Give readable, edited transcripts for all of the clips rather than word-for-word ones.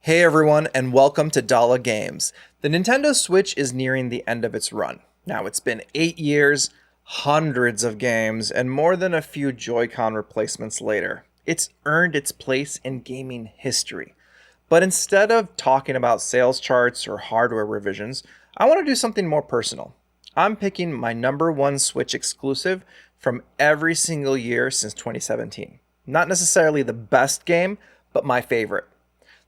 Hey everyone, and welcome to Dala Games. The Nintendo Switch is nearing the end of its run. Now, it's been 8 years, hundreds of games, and more than a few Joy-Con replacements later. It's earned its place in gaming history. But instead of talking about sales charts or hardware revisions, I want to do something more personal. I'm picking my number one Switch exclusive from every single year since 2017. Not necessarily the best game, but my favorite.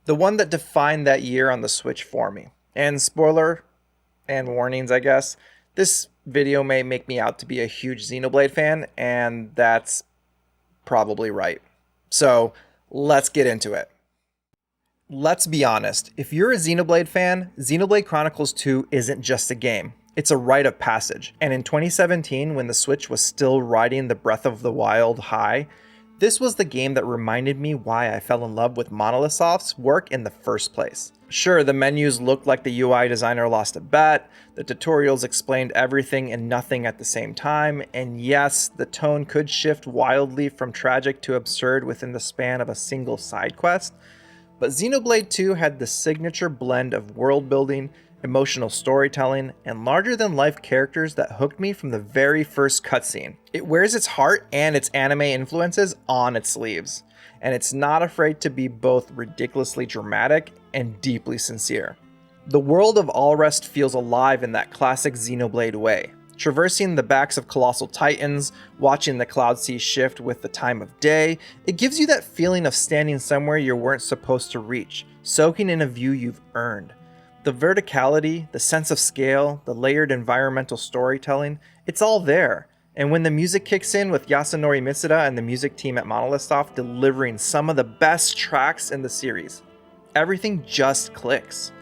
The one that defined that year on the Switch for me. And spoiler and warnings, I guess, this video may make me out to be a huge Xenoblade fan, and that's probably right. So let's get into it. Let's be honest, if you're a Xenoblade fan, Xenoblade Chronicles 2 isn't just a game. It's a rite of passage. And in 2017, when the Switch was still riding the Breath of the Wild high, this was the game that reminded me why I fell in love with Monolith Soft's work in the first place. Sure, the menus looked like the UI designer lost a bet, the tutorials explained everything and nothing at the same time, and yes, the tone could shift wildly from tragic to absurd within the span of a single side quest, but Xenoblade 2 had the signature blend of world building, emotional storytelling, and larger-than-life characters that hooked me from the very first cutscene. It wears its heart and its anime influences on its sleeves, and it's not afraid to be both ridiculously dramatic and deeply sincere. The world of Allrest feels alive in that classic Xenoblade way. Traversing the backs of colossal titans, watching the cloud sea shift with the time of day, it gives you that feeling of standing somewhere you weren't supposed to reach, soaking in a view you've earned. The verticality, the sense of scale, the layered environmental storytelling, it's all there. And when the music kicks in with Yasunori Mitsuda and the music team at Monolith Soft delivering some of the best tracks in the series, everything just clicks.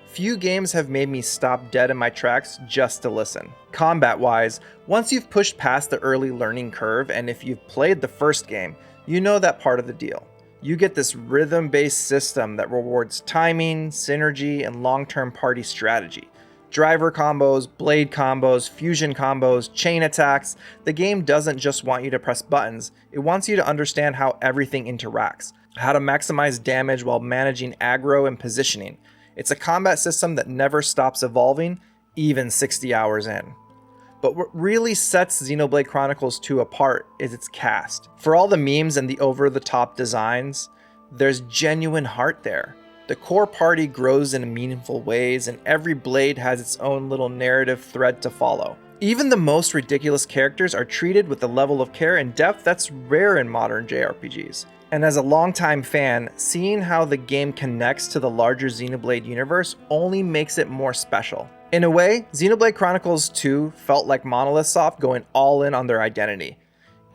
Few games have made me stop dead in my tracks just to listen. Combat-wise, once you've pushed past the early learning curve and if you've played the first game, you know that part of the deal. You get this rhythm-based system that rewards timing, synergy, and long-term party strategy. Driver combos, blade combos, fusion combos, chain attacks. The game doesn't just want you to press buttons, it wants you to understand how everything interacts, how to maximize damage while managing aggro and positioning. It's a combat system that never stops evolving, even 60 hours in. But what really sets Xenoblade Chronicles 2 apart is its cast. For all the memes and the over-the-top designs, there's genuine heart there. The core party grows in meaningful ways, and every blade has its own little narrative thread to follow. Even the most ridiculous characters are treated with a level of care and depth that's rare in modern JRPGs. And as a longtime fan, seeing how the game connects to the larger Xenoblade universe only makes it more special. In a way, Xenoblade Chronicles 2 felt like Monolith Soft going all in on their identity.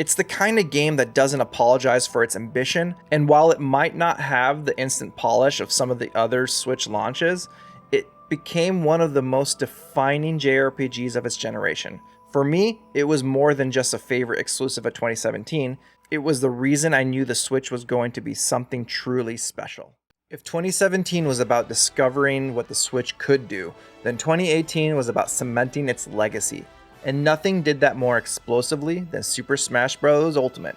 It's the kind of game that doesn't apologize for its ambition, and while it might not have the instant polish of some of the other Switch launches, it became one of the most defining JRPGs of its generation. For me, it was more than just a favorite exclusive of 2017, it was the reason I knew the Switch was going to be something truly special. If 2017 was about discovering what the Switch could do, then 2018 was about cementing its legacy. And nothing did that more explosively than Super Smash Bros. Ultimate.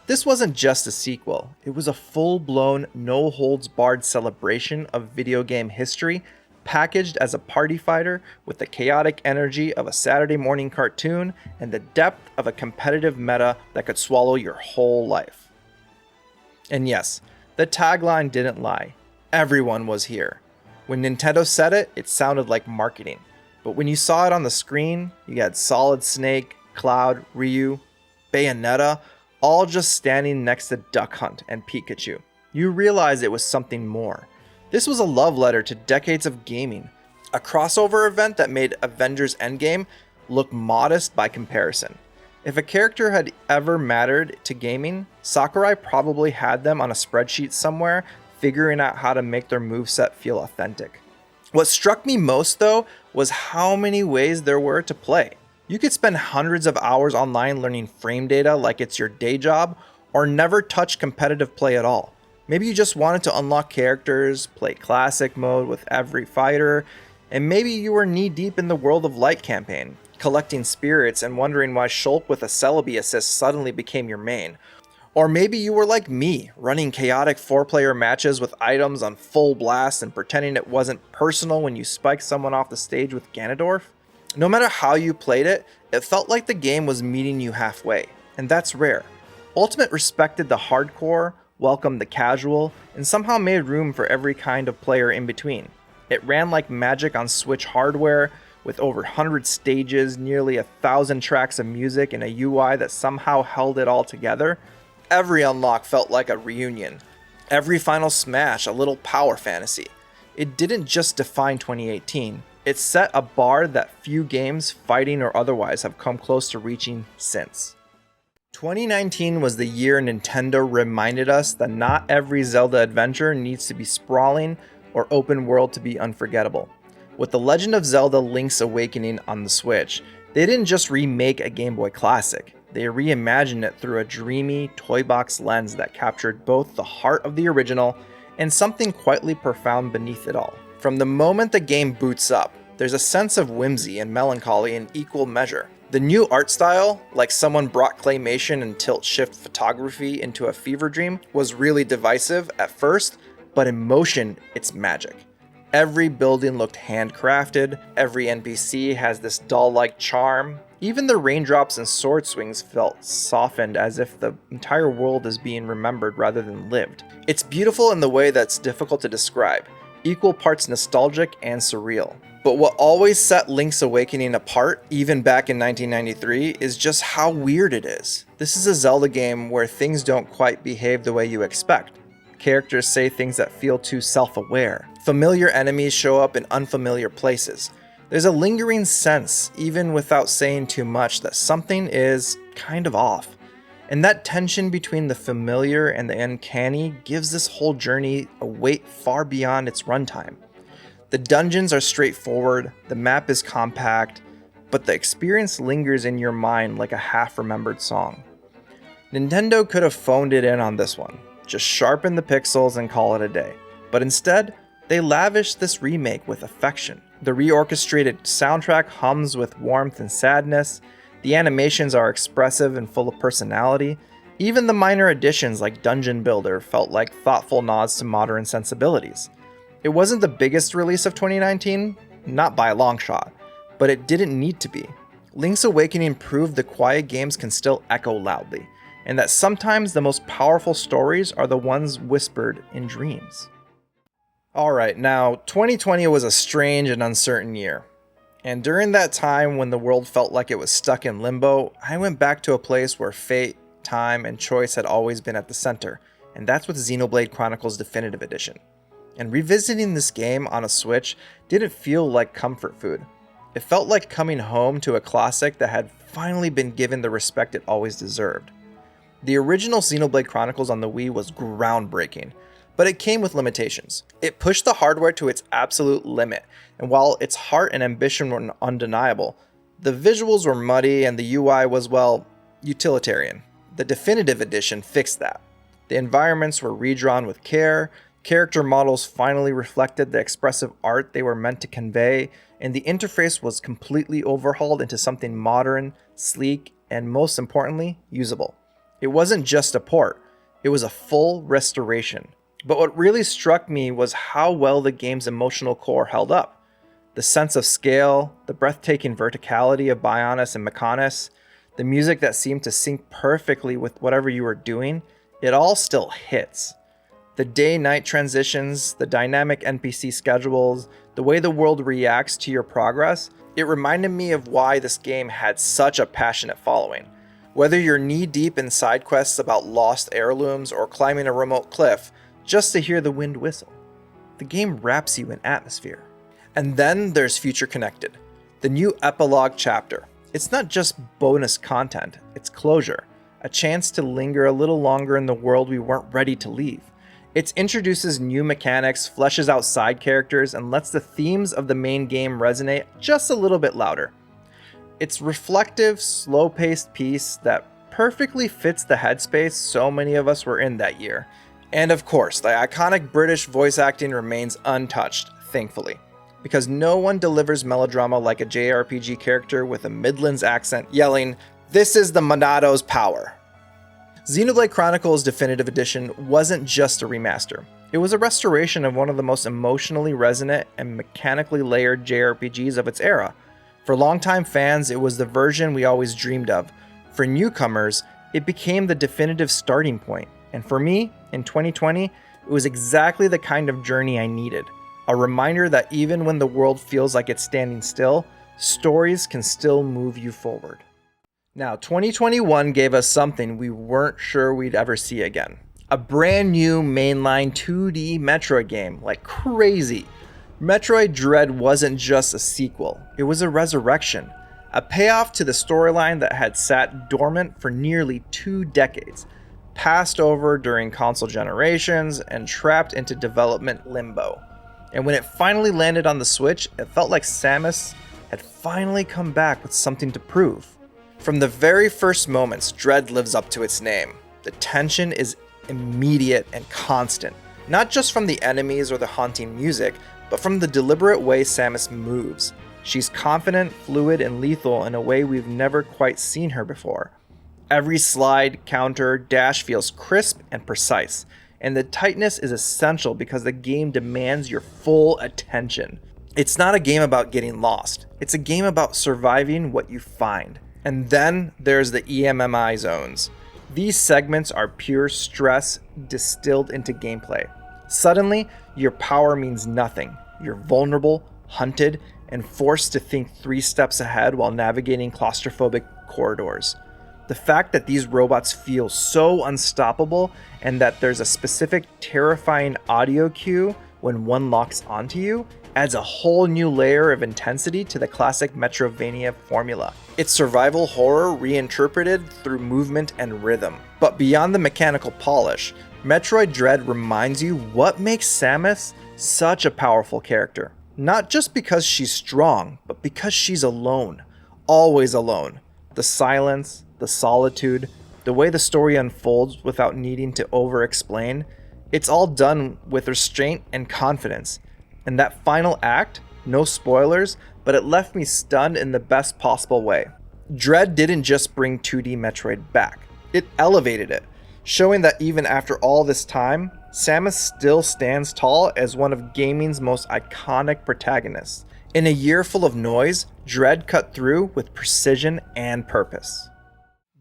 This wasn't just a sequel, it was a full-blown, no-holds-barred celebration of video game history, packaged as a party fighter with the chaotic energy of a Saturday morning cartoon and the depth of a competitive meta that could swallow your whole life. And yes, the tagline didn't lie. Everyone was here. When Nintendo said it, it sounded like marketing. But when you saw it on the screen, you had Solid Snake, Cloud, Ryu, Bayonetta, all just standing next to Duck Hunt and Pikachu. You realized it was something more. This was a love letter to decades of gaming. A crossover event that made Avengers Endgame look modest by comparison. If a character had ever mattered to gaming, Sakurai probably had them on a spreadsheet somewhere, figuring out how to make their moveset feel authentic. What struck me most though was how many ways there were to play. You could spend hundreds of hours online learning frame data like it's your day job, or never touch competitive play at all. Maybe you just wanted to unlock characters, play classic mode with every fighter, and maybe you were knee-deep in the World of Light campaign, collecting spirits and wondering why Shulk with a Celebi assist suddenly became your main. Or maybe you were like me, running chaotic 4-player matches with items on full blast and pretending it wasn't personal when you spiked someone off the stage with Ganondorf. No matter how you played it, it felt like the game was meeting you halfway, and that's rare. Ultimate respected the hardcore, welcomed the casual, and somehow made room for every kind of player in between. It ran like magic on Switch hardware, with over 100 stages, nearly 1,000 tracks of music, and a UI that somehow held it all together. Every unlock felt like a reunion. Every final smash a little power fantasy. It didn't just define 2018, it set a bar that few games, fighting or otherwise, have come close to reaching since. 2019 was the year Nintendo reminded us that not every Zelda adventure needs to be sprawling or open world to be unforgettable. With The Legend of Zelda Link's Awakening on the Switch, they didn't just remake a Game Boy classic, they reimagined it through a dreamy, toy box lens that captured both the heart of the original and something quietly profound beneath it all. From the moment the game boots up, there's a sense of whimsy and melancholy in equal measure. The new art style, like someone brought claymation and tilt-shift photography into a fever dream, was really divisive at first, but in motion, it's magic. Every building looked handcrafted, every NPC has this doll-like charm. Even the raindrops and sword swings felt softened, as if the entire world is being remembered rather than lived. It's beautiful in the way that's difficult to describe, equal parts nostalgic and surreal. But what always set Link's Awakening apart, even back in 1993, is just how weird it is. This is a Zelda game where things don't quite behave the way you expect. Characters say things that feel too self-aware. Familiar enemies show up in unfamiliar places. There's a lingering sense, even without saying too much, that something is kind of off. And that tension between the familiar and the uncanny gives this whole journey a weight far beyond its runtime. The dungeons are straightforward, the map is compact, but the experience lingers in your mind like a half-remembered song. Nintendo could have phoned it in on this one, just sharpen the pixels and call it a day. But instead, they lavished this remake with affection. The reorchestrated soundtrack hums with warmth and sadness, the animations are expressive and full of personality, even the minor additions like Dungeon Builder felt like thoughtful nods to modern sensibilities. It wasn't the biggest release of 2019, not by a long shot, but it didn't need to be. Link's Awakening proved that quiet games can still echo loudly, and that sometimes the most powerful stories are the ones whispered in dreams. Alright, now 2020 was a strange and uncertain year. And during that time when the world felt like it was stuck in limbo, I went back to a place where fate, time, and choice had always been at the center, and that's with Xenoblade Chronicles Definitive Edition. And revisiting this game on a Switch didn't feel like comfort food. It felt like coming home to a classic that had finally been given the respect it always deserved. The original Xenoblade Chronicles on the Wii was groundbreaking, but it came with limitations. It pushed the hardware to its absolute limit, and while its heart and ambition were undeniable, the visuals were muddy and the UI was, well, utilitarian. The Definitive Edition fixed that. The environments were redrawn with care, character models finally reflected the expressive art they were meant to convey, and the interface was completely overhauled into something modern, sleek, and most importantly, usable. It wasn't just a port, it was a full restoration. But what really struck me was how well the game's emotional core held up. The sense of scale, the breathtaking verticality of Bionis and Mechonis, the music that seemed to sync perfectly with whatever you were doing, it all still hits. The day-night transitions, the dynamic NPC schedules, the way the world reacts to your progress, it reminded me of why this game had such a passionate following. Whether you're knee-deep in side quests about lost heirlooms or climbing a remote cliff, just to hear the wind whistle, the game wraps you in atmosphere. And then there's Future Connected, the new epilogue chapter. It's not just bonus content, it's closure, a chance to linger a little longer in the world we weren't ready to leave. It introduces new mechanics, fleshes out side characters, and lets the themes of the main game resonate just a little bit louder. It's reflective, slow-paced piece that perfectly fits the headspace so many of us were in that year. And of course, the iconic British voice acting remains untouched, thankfully, because no one delivers melodrama like a JRPG character with a Midlands accent yelling, "This is the Monado's power." Xenoblade Chronicles Definitive Edition wasn't just a remaster. It was a restoration of one of the most emotionally resonant and mechanically layered JRPGs of its era. For longtime fans, it was the version we always dreamed of. For newcomers, it became the definitive starting point. And for me, in 2020, it was exactly the kind of journey I needed. A reminder that even when the world feels like it's standing still, stories can still move you forward. Now, 2021 gave us something we weren't sure we'd ever see again. A brand new mainline 2D Metroid game, like crazy. Metroid Dread wasn't just a sequel, it was a resurrection. A payoff to the storyline that had sat dormant for nearly 2 decades, passed over during console generations, and trapped into development limbo. And when it finally landed on the Switch, it felt like Samus had finally come back with something to prove. From the very first moments, Dread lives up to its name. The tension is immediate and constant, not just from the enemies or the haunting music, but from the deliberate way Samus moves. She's confident, fluid, and lethal in a way we've never quite seen her before. Every slide, counter, dash feels crisp and precise, and the tightness is essential because the game demands your full attention. It's not a game about getting lost, it's a game about surviving what you find. And then there's the EMMI zones. These segments are pure stress distilled into gameplay. Suddenly, your power means nothing. You're vulnerable, hunted, and forced to think 3 steps ahead while navigating claustrophobic corridors. The fact that these robots feel so unstoppable and that there's a specific terrifying audio cue when one locks onto you adds a whole new layer of intensity to the classic Metroidvania formula. It's survival horror reinterpreted through movement and rhythm. But beyond the mechanical polish, Metroid Dread reminds you what makes Samus such a powerful character. Not just because she's strong, but because she's alone. Always alone. The silence, the solitude, the way the story unfolds without needing to over-explain, it's all done with restraint and confidence. And that final act, no spoilers, but it left me stunned in the best possible way. Dread didn't just bring 2D Metroid back, it elevated it, showing that even after all this time, Samus still stands tall as one of gaming's most iconic protagonists. In a year full of noise, Dread cut through with precision and purpose.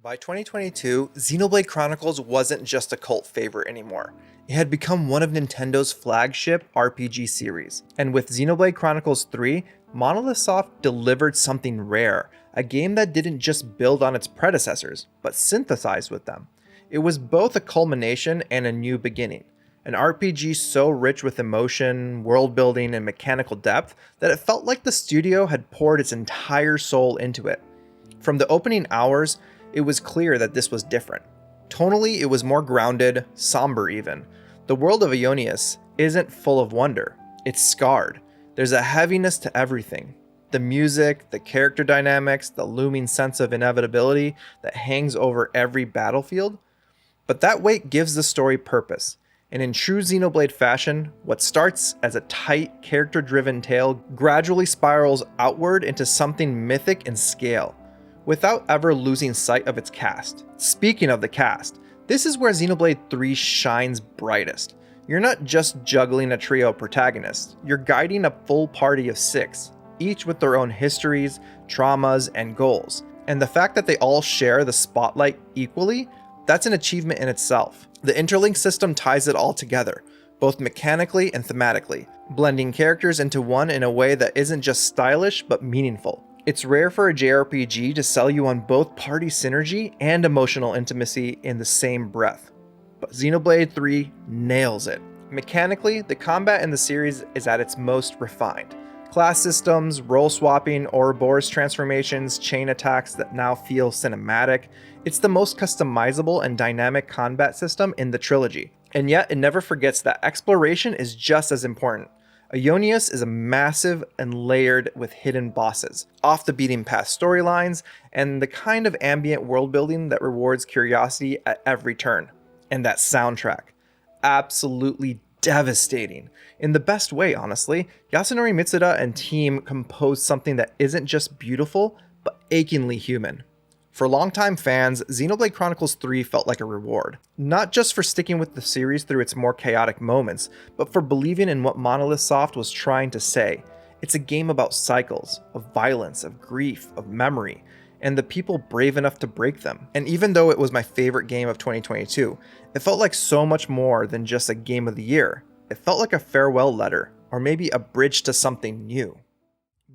By 2022, Xenoblade Chronicles wasn't just a cult favorite anymore. It had become one of Nintendo's flagship RPG series. And with Xenoblade Chronicles 3, Monolith Soft delivered something rare, a game that didn't just build on its predecessors, but synthesized with them. It was both a culmination and a new beginning. An RPG so rich with emotion, world building, and mechanical depth that it felt like the studio had poured its entire soul into it. From the opening hours, it was clear that this was different. Tonally, it was more grounded, somber even. The world of Ionius isn't full of wonder, it's scarred. There's a heaviness to everything. The music, the character dynamics, the looming sense of inevitability that hangs over every battlefield. But that weight gives the story purpose. And in true Xenoblade fashion, what starts as a tight, character-driven tale gradually spirals outward into something mythic in scale, without ever losing sight of its cast. Speaking of the cast, this is where Xenoblade 3 shines brightest. You're not just juggling a trio of protagonists, you're guiding a full party of 6, each with their own histories, traumas, and goals. And the fact that they all share the spotlight equally, that's an achievement in itself. The interlink system ties it all together, both mechanically and thematically, blending characters into one in a way that isn't just stylish but meaningful. It's rare for a JRPG to sell you on both party synergy and emotional intimacy in the same breath. But Xenoblade 3 nails it. Mechanically, the combat in the series is at its most refined. Class systems, role swapping, Ouroboros transformations, chain attacks that now feel cinematic. It's the most customizable and dynamic combat system in the trilogy. And yet, it never forgets that exploration is just as important. Ionius is a massive and layered with hidden bosses, off the beaten path storylines, and the kind of ambient world building that rewards curiosity at every turn. And that soundtrack. Absolutely devastating. In the best way, honestly, Yasunori Mitsuda and team composed something that isn't just beautiful, but achingly human. For longtime fans, Xenoblade Chronicles 3 felt like a reward, not just for sticking with the series through its more chaotic moments, but for believing in what Monolith Soft was trying to say. It's a game about cycles, of violence, of grief, of memory, and the people brave enough to break them. And even though it was my favorite game of 2022, it felt like so much more than just a game of the year. It felt like a farewell letter, or maybe a bridge to something new.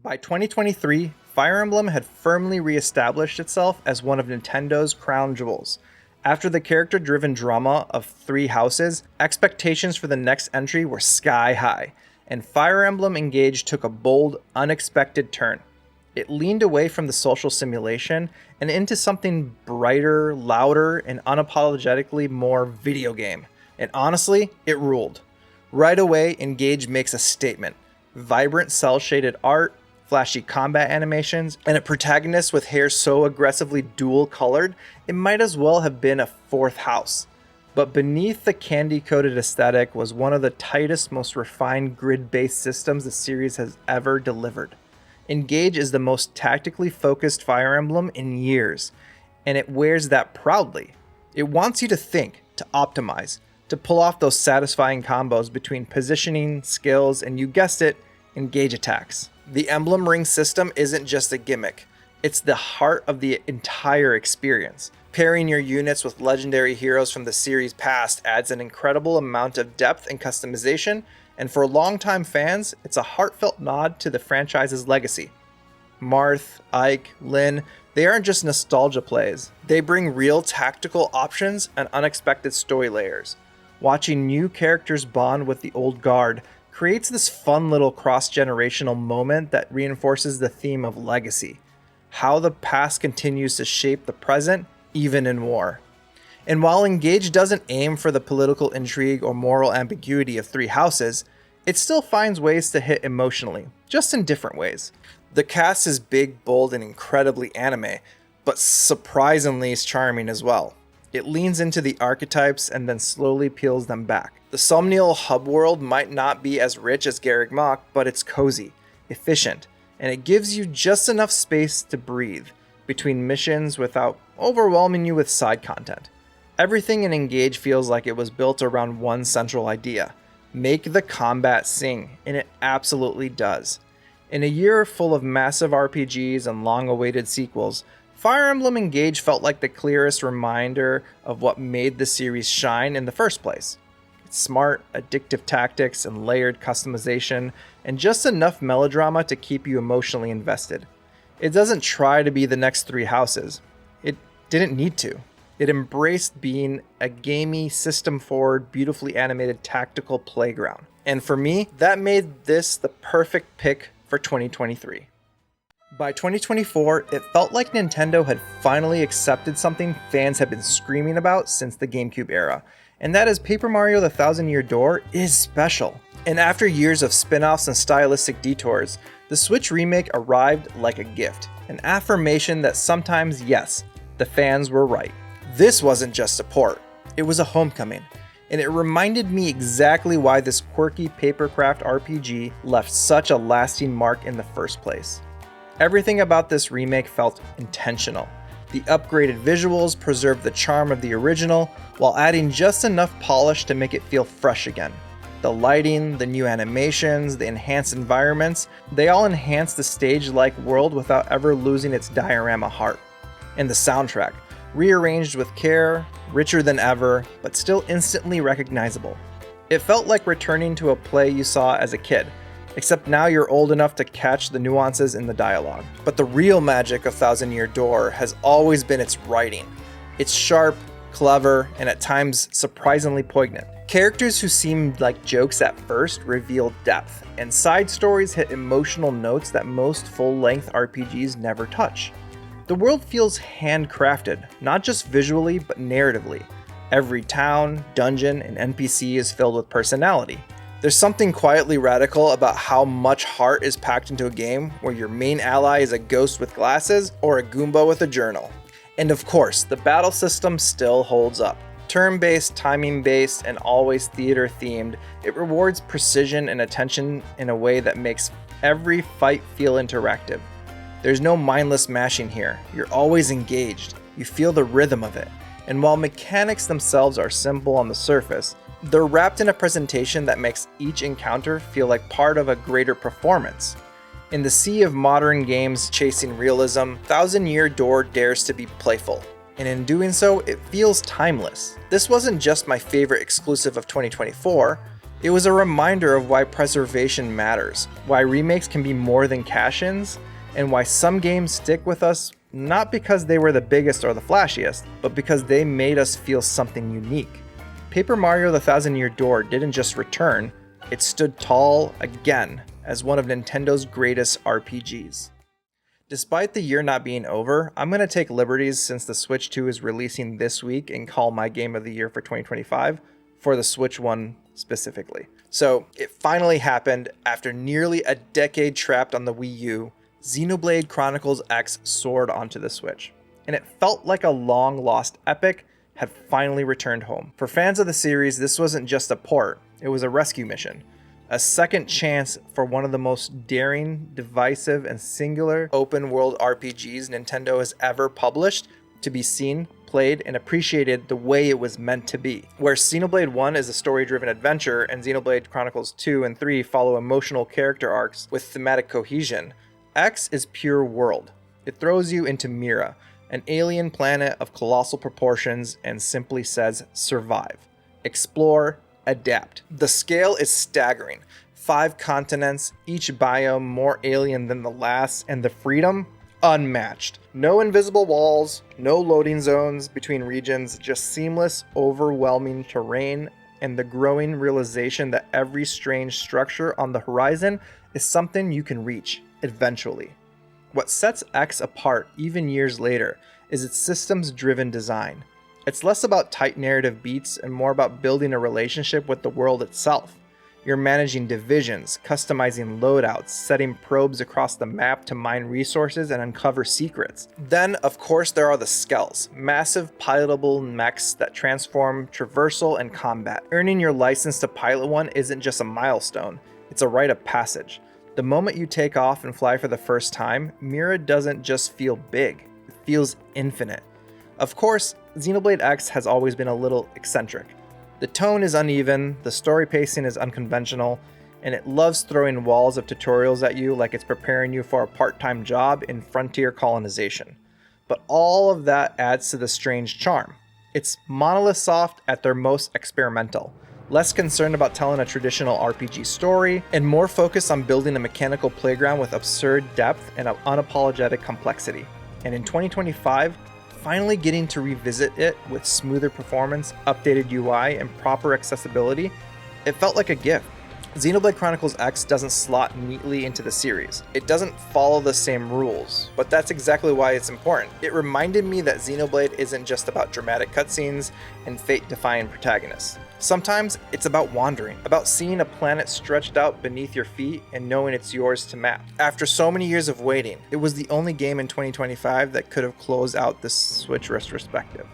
By 2023, Fire Emblem had firmly re-established itself as one of Nintendo's crown jewels. After the character-driven drama of Three Houses, expectations for the next entry were sky high, and Fire Emblem Engage took a bold, unexpected turn. It leaned away from the social simulation and into something brighter, louder, and unapologetically more video game. And honestly, it ruled. Right away, Engage makes a statement. Vibrant cel-shaded art, flashy combat animations, and a protagonist with hair so aggressively dual-colored, it might as well have been a fourth house. But beneath the candy-coated aesthetic was one of the tightest, most refined grid-based systems the series has ever delivered. Engage is the most tactically focused Fire Emblem in years, and it wears that proudly. It wants you to think, to optimize, to pull off those satisfying combos between positioning, skills, and you guessed it, engage attacks. The emblem ring system isn't just a gimmick, it's the heart of the entire experience. Pairing your units with legendary heroes from the series past adds an incredible amount of depth and customization, and for longtime fans, it's a heartfelt nod to the franchise's legacy. Marth, Ike, Lynn, they aren't just nostalgia plays, they bring real tactical options and unexpected story layers. Watching new characters bond with the old guard creates this fun little cross-generational moment that reinforces the theme of legacy, how the past continues to shape the present, even in war. And while Engage doesn't aim for the political intrigue or moral ambiguity of Three Houses, it still finds ways to hit emotionally, just in different ways. The cast is big, bold, and incredibly anime, but surprisingly charming as well. It leans into the archetypes and then slowly peels them back. The Somnial hub world might not be as rich as Garreg Mach, but it's cozy, efficient, and it gives you just enough space to breathe between missions without overwhelming you with side content. Everything in Engage feels like it was built around one central idea: make the combat sing, and it absolutely does. In a year full of massive RPGs and long-awaited sequels, Fire Emblem Engage felt like the clearest reminder of what made the series shine in the first place. It's smart, addictive tactics and layered customization, and just enough melodrama to keep you emotionally invested. It doesn't try to be the next Three Houses. It didn't need to. It embraced being a gamey, system-forward, beautifully animated tactical playground. And for me, that made this the perfect pick for 2023. By 2024, it felt like Nintendo had finally accepted something fans had been screaming about since the GameCube era, and that is Paper Mario: The Thousand Year Door is special. And after years of spin-offs and stylistic detours, the Switch remake arrived like a gift, an affirmation that sometimes, yes, the fans were right. This wasn't just a port, it was a homecoming, and it reminded me exactly why this quirky papercraft RPG left such a lasting mark in the first place. Everything about this remake felt intentional. The upgraded visuals preserved the charm of the original while adding just enough polish to make it feel fresh again. The lighting, the new animations, the enhanced environments, they all enhance the stage-like world without ever losing its diorama heart. And the soundtrack, rearranged with care, richer than ever, but still instantly recognizable. It felt like returning to a play you saw as a kid, except now you're old enough to catch the nuances in the dialogue. But the real magic of Thousand Year Door has always been its writing. It's sharp, clever, and at times surprisingly poignant. Characters who seemed like jokes at first reveal depth, and side stories hit emotional notes that most full-length RPGs never touch. The world feels handcrafted, not just visually, but narratively. Every town, dungeon, and NPC is filled with personality. There's something quietly radical about how much heart is packed into a game where your main ally is a ghost with glasses or a Goomba with a journal. And of course, the battle system still holds up. Turn-based, timing-based, and always theater-themed, it rewards precision and attention in a way that makes every fight feel interactive. There's no mindless mashing here. You're always engaged. You feel the rhythm of it. And while mechanics themselves are simple on the surface, they're wrapped in a presentation that makes each encounter feel like part of a greater performance. In the sea of modern games chasing realism, Thousand Year Door dares to be playful. And in doing so, it feels timeless. This wasn't just my favorite exclusive of 2024, it was a reminder of why preservation matters, why remakes can be more than cash-ins, and why some games stick with us not because they were the biggest or the flashiest, but because they made us feel something unique. Paper Mario: The Thousand Year Door didn't just return, it stood tall again as one of Nintendo's greatest RPGs. Despite the year not being over, I'm going to take liberties since the Switch 2 is releasing this week and call my game of the year for 2025 for the Switch 1 specifically. So it finally happened after nearly a decade trapped on the Wii U. Xenoblade Chronicles X soared onto the Switch, and it felt like a long-lost epic had finally returned home. For fans of the series, this wasn't just a port, it was a rescue mission. A second chance for one of the most daring, divisive, and singular open-world RPGs Nintendo has ever published to be seen, played, and appreciated the way it was meant to be. Where Xenoblade 1 is a story-driven adventure and Xenoblade Chronicles 2 and 3 follow emotional character arcs with thematic cohesion, X is pure world. It throws you into Mira, an alien planet of colossal proportions, and simply says survive, explore, adapt. The scale is staggering. 5 continents, each biome more alien than the last, and the freedom unmatched. No invisible walls, no loading zones between regions, just seamless, overwhelming terrain, and the growing realization that every strange structure on the horizon is something you can reach eventually. What sets X apart even years later is its systems-driven design. It's less about tight narrative beats and more about building a relationship with the world itself. You're managing divisions, customizing loadouts, setting probes across the map to mine resources and uncover secrets. Then, of course, there are the Skells, massive pilotable mechs that transform traversal and combat. Earning your license to pilot one isn't just a milestone, it's a rite of passage. The moment you take off and fly for the first time, Mira doesn't just feel big, it feels infinite. Of course, Xenoblade X has always been a little eccentric. The tone is uneven, the story pacing is unconventional, and it loves throwing walls of tutorials at you like it's preparing you for a part-time job in frontier colonization. But all of that adds to the strange charm. It's Monolith Soft at their most experimental, less concerned about telling a traditional RPG story, and more focused on building a mechanical playground with absurd depth and unapologetic complexity. And in 2025, finally getting to revisit it with smoother performance, updated UI, and proper accessibility, it felt like a gift. Xenoblade Chronicles X doesn't slot neatly into the series. It doesn't follow the same rules, but that's exactly why it's important. It reminded me that Xenoblade isn't just about dramatic cutscenes and fate-defying protagonists. Sometimes it's about wandering, about seeing a planet stretched out beneath your feet and knowing it's yours to map. After so many years of waiting, it was the only game in 2025 that could have closed out the Switch retrospective.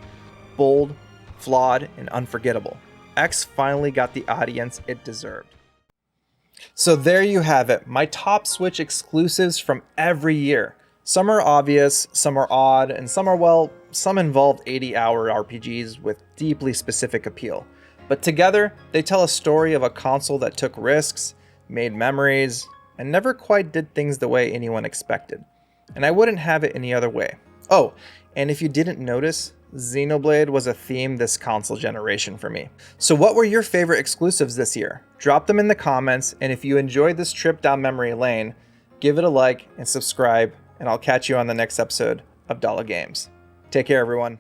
Bold, flawed, and unforgettable. X finally got the audience it deserved. So there you have it, my top Switch exclusives from every year. Some are obvious, some are odd, and some are, well, some involve 80-hour RPGs with deeply specific appeal. But together, they tell a story of a console that took risks, made memories, and never quite did things the way anyone expected. And I wouldn't have it any other way. Oh, and if you didn't notice, Xenoblade was a theme this console generation for me. So what were your favorite exclusives this year? Drop them in the comments, and if you enjoyed this trip down memory lane, give it a like and subscribe, and I'll catch you on the next episode of Dollar Games. Take care, everyone.